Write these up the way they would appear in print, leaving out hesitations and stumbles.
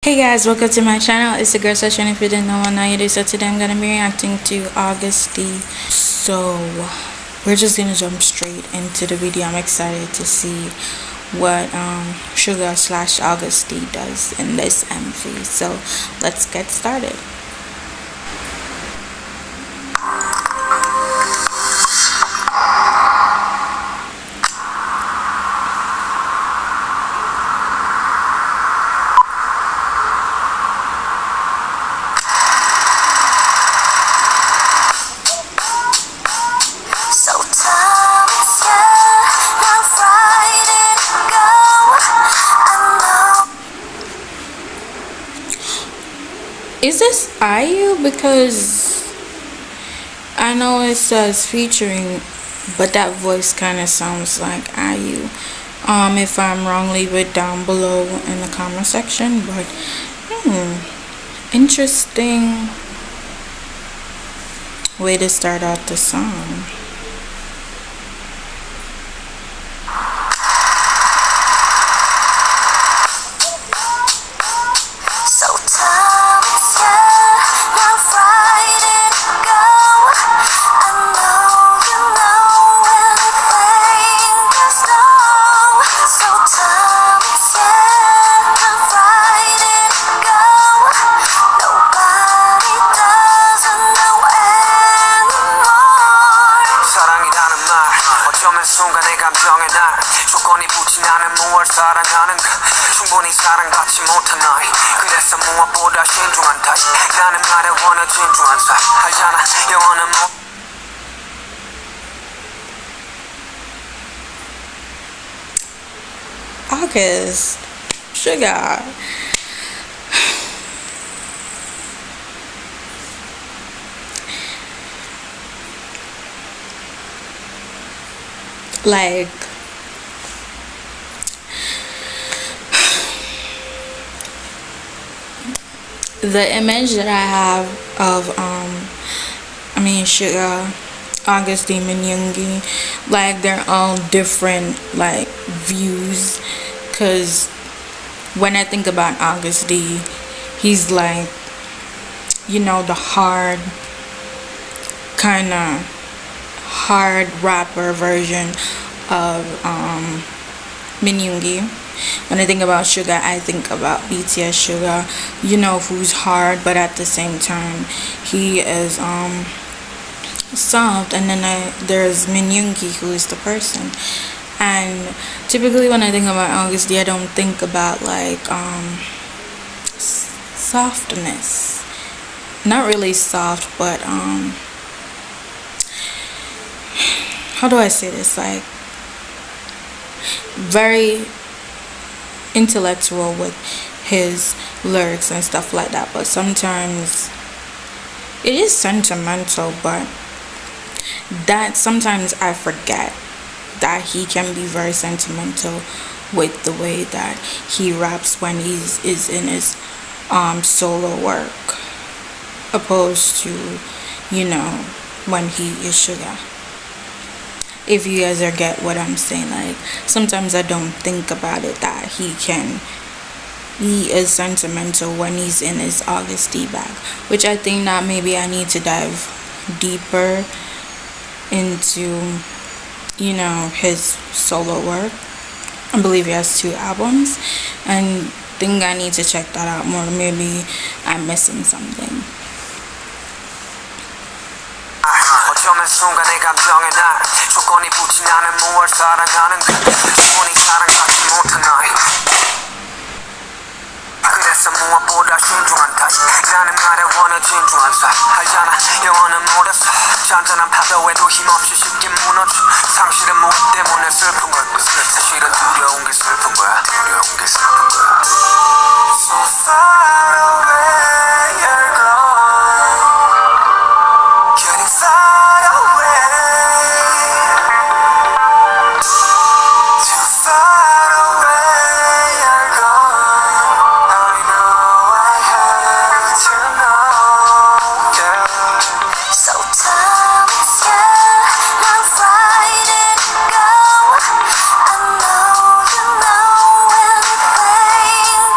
Hey guys, welcome to my channel. It's a girl session. If you didn't know what now you do, so today I'm gonna be reacting to Agust D. So we're just gonna jump straight into the video. I'm excited to see what Sugar slash Agust D does in this MV. So let's get started. Is this IU? Because I know it says featuring, but that voice kind of sounds like IU. If I'm wrong, leave it down below in the comment section. But interesting way to start out the song. 순간의 감정의 날 조건이 붙지 않은 무얼 사랑하는가 충분히 사랑받지 못한 나이 그래서 무엇보다 신중한 타입 나는 말에 원해 진중한 사 알잖아 영원한 Agust, Sugar. Like, the image that I have of Sugar, Agust D, Youngie, like they're all different like views. Cause when I think about Agust D, he's like, you know, the hard rapper version of Youngie. When I think about Sugar, I think about BTS Sugar, you know, who's hard but at the same time he is soft. And then there's Youngie, who is the person. And typically when I think about Agust D, I don't think about like softness. Not really soft, but how do I say this? Like very intellectual with his lyrics and stuff like that. But sometimes it is sentimental, but that sometimes I forget that he can be very sentimental with the way that he raps when he is in his solo work, opposed to, you know, when he is Sugar. If you guys get what I'm saying, like sometimes I don't think about it that he is sentimental when he's in his Agust D bag, which I think that maybe I need to dive deeper into, you know, his solo work. I believe he has 2 albums, and think I need to check that out more. Maybe I'm missing something. 어쩌면 순간의 감정의 날 조건이 붙지 않은 무얼 사랑하는가 충분히 사랑받지 못한 나이 그래서 무엇보다 신중한 타입 나는 말에 원해 진중한 사 알잖아 영원은 못해서 잔잔한 파도에도 힘없이 쉽게 무너져 상실은 무엇 때문에 슬픈 걸까 사실은 두려운 게 슬픈 거야 두려운 게 슬픈 거야 So far away you're gone Getting far away Too far away you're gone I know I have to know yeah. So time is yeah Now fight it go I know you know anything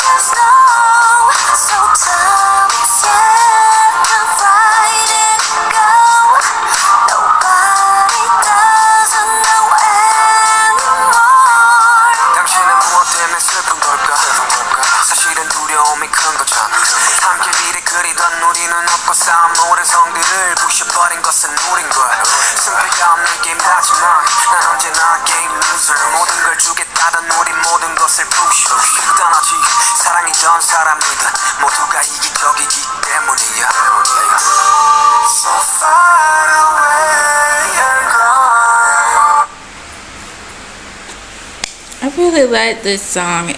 기다리던 우리는 없고 쌓은 모든 성들을 부셔버린 것은 우린 걸 승패가 없는 게임 마지막 난 언제나 게임 루저 모든 걸 주겠다던 우린 모든 것을 부셔 떠나지 사랑이던 사람이든 모두가 이기적이기 때문이야 So far away you're gone I really like this song.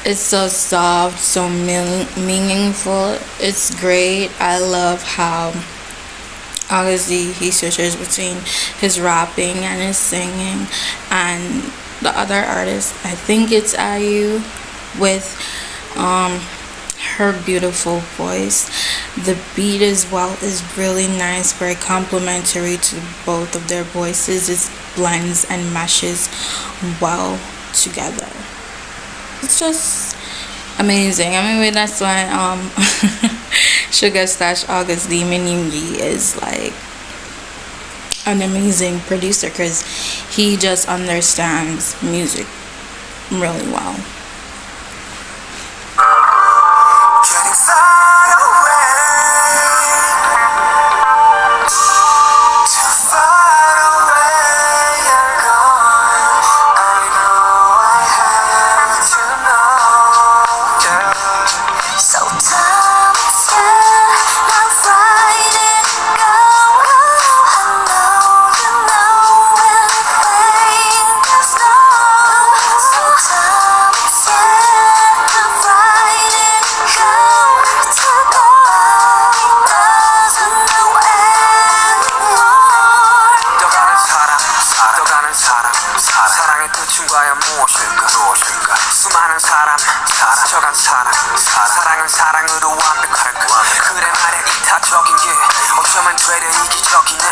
It's so soft, so meaningful. It's great. I love how Agust D he switches between his rapping and his singing, and the other artist, I think it's IU, with her beautiful voice. The beat as well is really nice, very complimentary to both of their voices. It blends and meshes well together. It's just amazing. I mean, that's why Sugar Stash Agust D Minyungi is like an amazing producer because he just understands music really well. Getting far away too far away you're gone I know I have to know yeah. So time is not Friday go I know you know anything there's no so time is not Friday go to nobody doesn't know anymore 떠가는 사람 사랑의 끝은 과연 무엇일까 수많은 사람 스쳐간 사랑은 사랑으로 완벽할까 그래 말야 이타적인 게 어쩌면 되려 이기적이네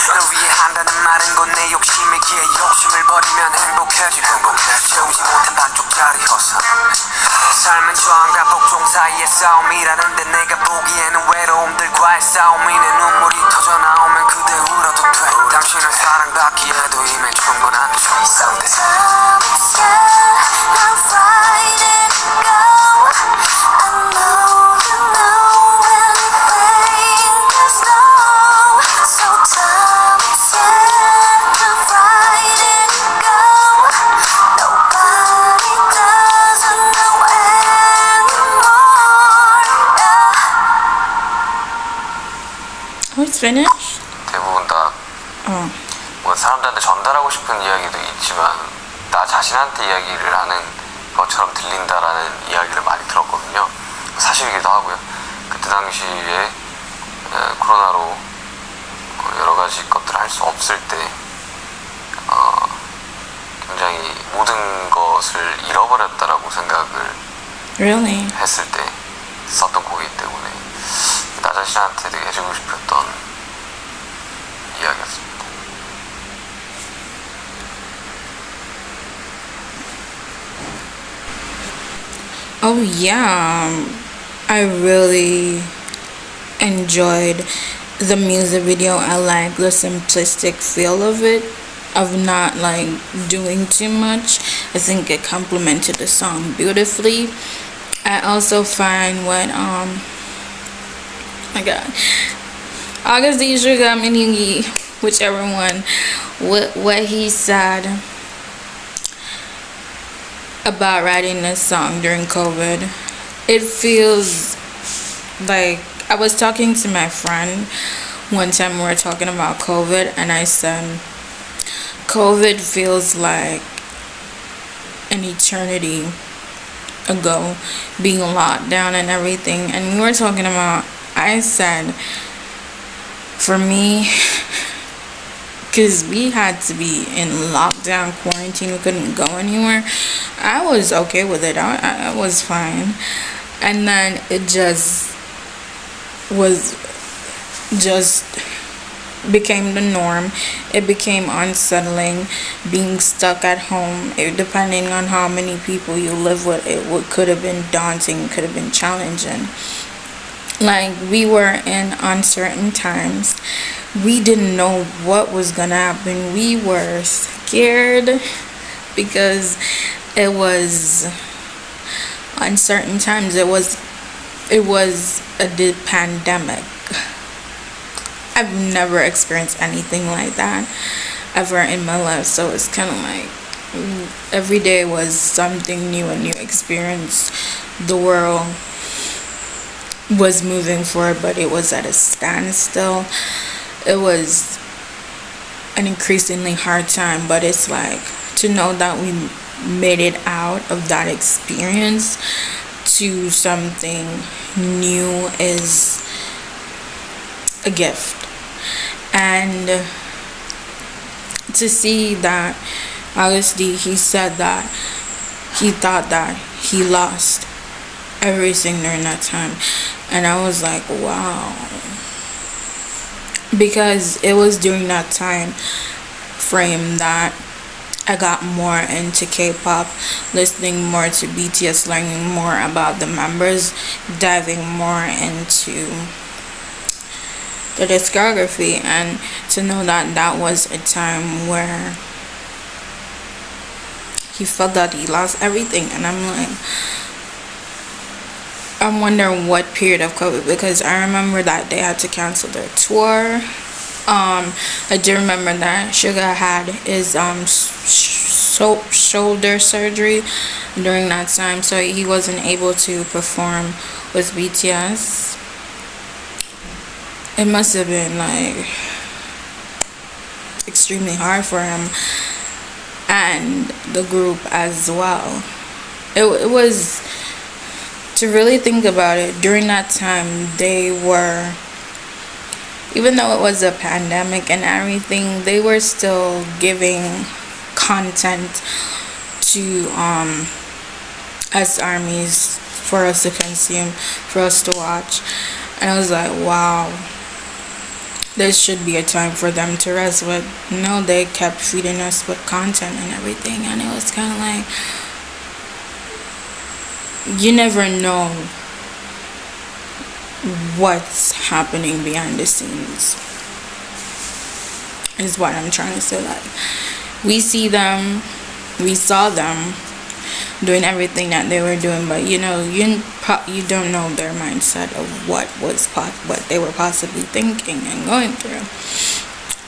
널 위해 한다는 말은 건 내 욕심이기에 욕심을 버리면 행복해지고 채우지 못한 반쪽짜리 허상 삶은 저항과 복종 사이의 싸움이라는데 내가 보기에는 외로움들과의 싸움이네 눈물이 터져 나오면 그대 울어도 돼 당신은 사랑받기에도 이미 충분한 정상대 Oh, it's finished? 대부분 다 뭐 사람들한테 전달하고 싶은 이야기도 있지만 나 자신한테 이야기를 하는 것처럼 들린다라는 이야기를 많이 들었거든요. 사실이기도 하고요. 그때 당시에 코로나로 여러 가지 것들을 할 수 없을 때 굉장히 모든 것을 잃어버렸다라고 생각을 Really? 했을 때 썼던 곡이기 때문에 나 자신한테 되게 해주고 싶었던 이야기였습니다. Oh yeah, I really enjoyed the music video. I like the simplistic feel of it, of not like doing too much. I think it complemented the song beautifully. I also find what my god, Agust D Sugar Minyungi, whichever one, what he said about writing this song during COVID. It feels like I was talking to my friend one time. We were talking about COVID, and I said COVID feels like an eternity ago, being locked down and everything. And we were talking about, I said, for me, because we had to be in lockdown, quarantine, we couldn't go anywhere, I was okay with it. I was fine. And then it just became the norm. It became unsettling, being stuck at home. Depending on how many people you live with, could have been daunting, could have been challenging. Like, we were in uncertain times. We didn't know what was gonna happen. We were scared because it was uncertain times. It it was the pandemic. I've never experienced anything like that ever in my life, so it's kind of like every day was something new, a new experience. The world was moving forward, but it was at a standstill. It was an increasingly hard time, but it's like to know that we made it out of that experience to something new is a gift. And to see that Agust D, he said that he thought that he lost everything during that time, and I was like, wow, because it was during that time frame that I got more into K-pop, listening more to BTS, learning more about the members, diving more into the discography, and to know that that was a time where he felt that he lost everything. And I'm wondering what period of COVID, because I remember that they had to cancel their tour. I do remember that Suga had his shoulder surgery during that time, so he wasn't able to perform with BTS. It must have been like extremely hard for him and the group as well. It was, to really think about it, during that time they were, even though it was a pandemic and everything, they were still giving content to us armies for us to consume, for us to watch. And I was like, wow, this should be a time for them to rest. But no, they kept feeding us with content and everything, and it was kind of like, you never know what's happening behind the scenes, is what I'm trying to say. Like, we saw them doing everything that they were doing, but you don't know their mindset of what they were possibly thinking and going through.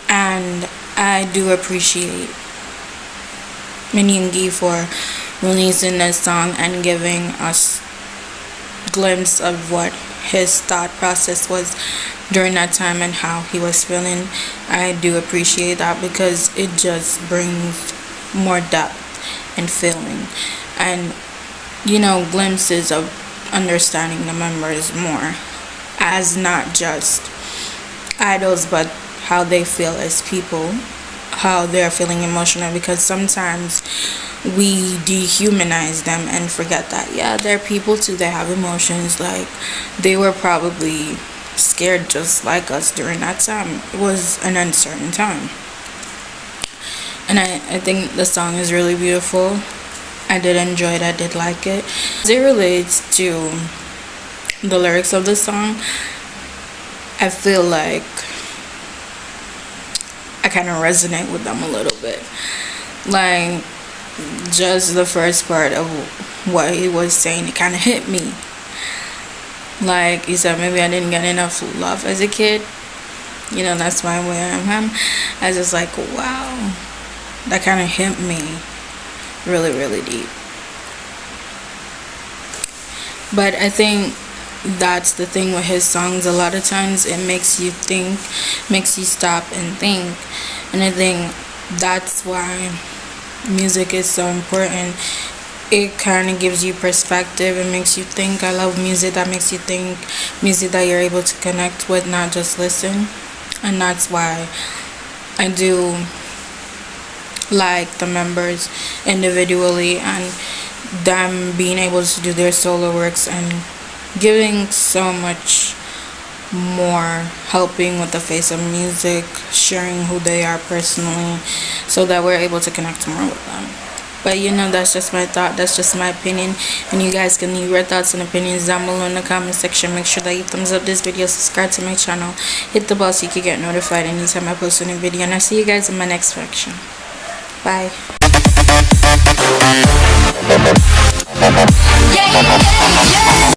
And I do appreciate Minyoongi for releasing this song and giving us glimpse of what his thought process was during that time and how he was feeling. I do appreciate that, because it just brings more depth and feeling, and glimpses of understanding the members more as not just idols, but how they feel as people, how they're feeling emotional, because sometimes we dehumanize them and forget that, yeah, they're people too, they have emotions. Like, they were probably scared just like us during that time. It was an uncertain time. And I think the song is really beautiful. I did enjoy it, I did like it. As it relates to the lyrics of the song, I feel like I kind of resonate with them a little bit. Like, just the first part of what he was saying, it kind of hit me. Like he said, maybe I didn't get enough love as a kid. That's why where I am. I was just like, wow, that kind of hit me really, really deep. But I think that's the thing with his songs. A lot of times it makes you think, makes you stop and think. And I think that's why music is so important. It kind of gives you perspective. It makes you think. I love music that makes you think, music that you're able to connect with, not just listen. And that's why I do like the members individually, and them being able to do their solo works and giving so much more, helping with the face of music, sharing who they are personally, so that we're able to connect more with them. But that's just my thought, that's just my opinion, and you guys can leave your thoughts and opinions down below in the comment section. Make sure that you thumbs up this video, subscribe to my channel, hit the bell so you can get notified anytime I post a new video, and I'll see you guys in my next section. Bye. Yeah, yeah, yeah, yeah.